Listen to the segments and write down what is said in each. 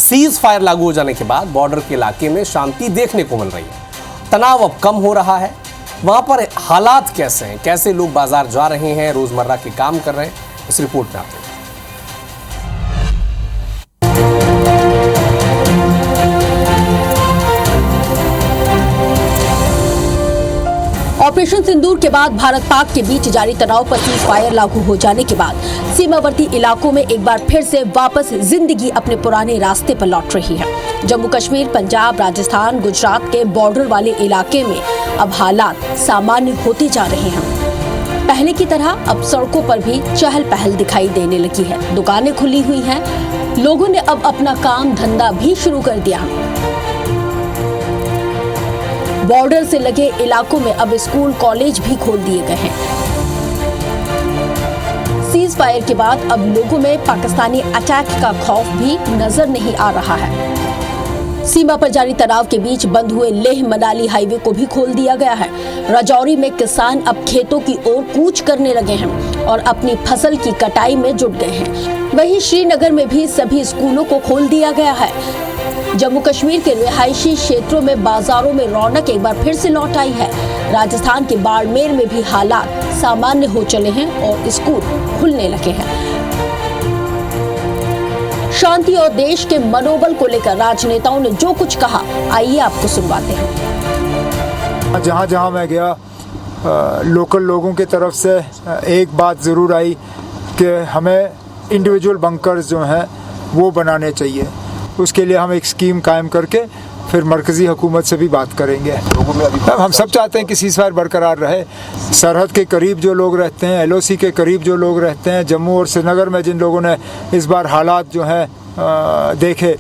Cease fire लागू हो जाने के बाद बॉर्डर के इलाके में शांति देखने को मिल रही है। तनाव अब कम हो रहा है। वहां पर हालात कैसे हैं, कैसे लोग बाजार जा रहे हैं, रोजमर्रा के काम कर रहे हैं, इस रिपोर्ट में आते हैं। ऑपरेशन सिंदूर के बाद भारत पाक के बीच जारी तनाव पर सीज फायर लागू हो जाने के बाद सीमावर्ती इलाकों में एक बार फिर से वापस जिंदगी अपने पुराने रास्ते पर लौट रही है। जम्मू कश्मीर, पंजाब, राजस्थान, गुजरात के बॉर्डर वाले इलाके में अब हालात सामान्य होते जा रहे हैं। पहले की तरह अब सड़कों पर भी चहल पहल दिखाई देने लगी है। दुकानें खुली हुई हैं। लोगों ने अब अपना काम धंधा भी शुरू कर दिया। बॉर्डर से लगे इलाकों में अब स्कूल, कॉलेज भी खोल दिए गए हैं। सीज फायर के बाद अब लोगों में पाकिस्तानी अटैक का खौफ भी नजर नहीं आ रहा है। सीमा पर जारी तनाव के बीच बंद हुए लेह मनाली हाईवे को भी खोल दिया गया है। राजौरी में किसान अब खेतों की ओर कूच करने लगे हैं और अपनी फसल की कटाई में जुट गए हैं। वहीं श्रीनगर में भी सभी स्कूलों को खोल दिया गया है। जम्मू कश्मीर के रिहायशी क्षेत्रों में बाजारों में रौनक एक बार फिर से लौट आई है। राजस्थान के बाड़मेर में भी हालात सामान्य हो चले हैं और स्कूल खुलने लगे हैं। शांति और देश के मनोबल को लेकर राजनेताओं ने जो कुछ कहा, आइए आपको सुनवाते हैं। जहां जहां मैं गया, लोकल लोगों की तरफ से एक बात ज़रूर आई कि हमें इंडिविजुअल बंकर्स जो हैं वो बनाने चाहिए। उसके लिए हम एक स्कीम कायम करके फिर मरकज़ी हुकूमत से भी बात करेंगे। हम सब चाहते हैं कि सीज़ फायर बरकरार रहे। सरहद के करीब जो लोग रहते हैं, LOC के करीब जो लोग रहते हैं, जम्मू और श्रीनगर में जिन लोगों ने इस बार हालात जो हैं देखे,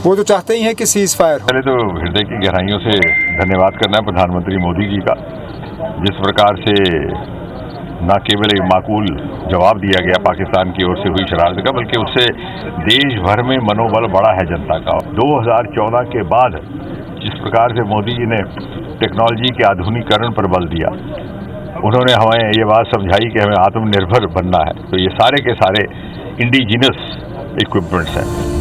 वो तो चाहते ही हैं कि सीज़ फायर। पहले तो हृदय की गहराइयों से धन्यवाद करना है प्रधानमंत्री मोदी जी का, जिस प्रकार से न केवल एक माकूल जवाब दिया गया पाकिस्तान की ओर से हुई शरारत का, बल्कि उससे देश भर में मनोबल बढ़ा है जनता का। 2014 के बाद जिस प्रकार से मोदी जी ने टेक्नोलॉजी के आधुनिकीकरण पर बल दिया, उन्होंने हमें ये बात समझाई कि हमें आत्मनिर्भर बनना है। तो ये सारे के सारे इंडिजिनस इक्विपमेंट्स हैं।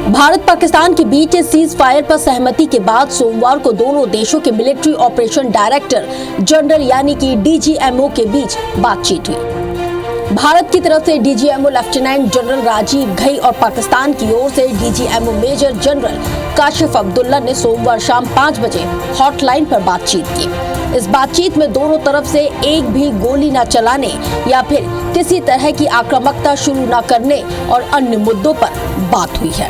भारत पाकिस्तान के बीच सीज फायर पर सहमति के बाद सोमवार को दोनों देशों के मिलिट्री ऑपरेशन डायरेक्टर जनरल यानी कि DGMO के बीच बातचीत हुई। भारत की तरफ से DGMO lieutenant general Rajiv Ghai और पाकिस्तान की ओर से DGMO major general Kashif Abdullah ने सोमवार शाम 5 बजे हॉटलाइन पर बातचीत की। इस बातचीत में दोनों तरफ से एक भी गोली न चलाने या फिर किसी तरह की आक्रामकता शुरू न करने और अन्य मुद्दों पर बात हुई है।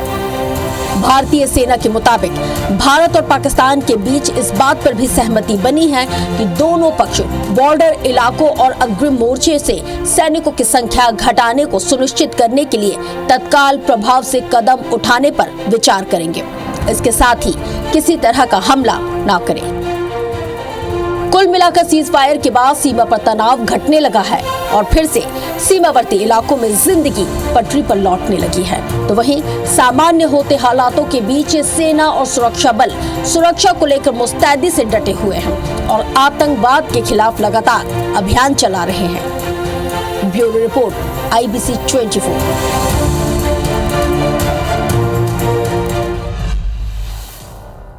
भारतीय सेना के मुताबिक भारत और पाकिस्तान के बीच इस बात पर भी सहमति बनी है कि दोनों पक्ष बॉर्डर इलाकों और अग्रिम मोर्चे से सैनिकों की संख्या घटाने को सुनिश्चित करने के लिए तत्काल प्रभाव से कदम उठाने पर विचार करेंगे। इसके साथ ही किसी तरह का हमला न करें। कुल मिलाकर सीज फायर के बाद सीमा पर तनाव घटने लगा है और फिर से सीमावर्ती इलाकों में जिंदगी पटरी पर लौटने लगी है। तो वहीं सामान्य होते हालातों के बीच सेना और सुरक्षा बल सुरक्षा को लेकर मुस्तैदी से डटे हुए हैं और आतंकवाद के खिलाफ लगातार अभियान चला रहे हैं। Bureau report, IBC 24।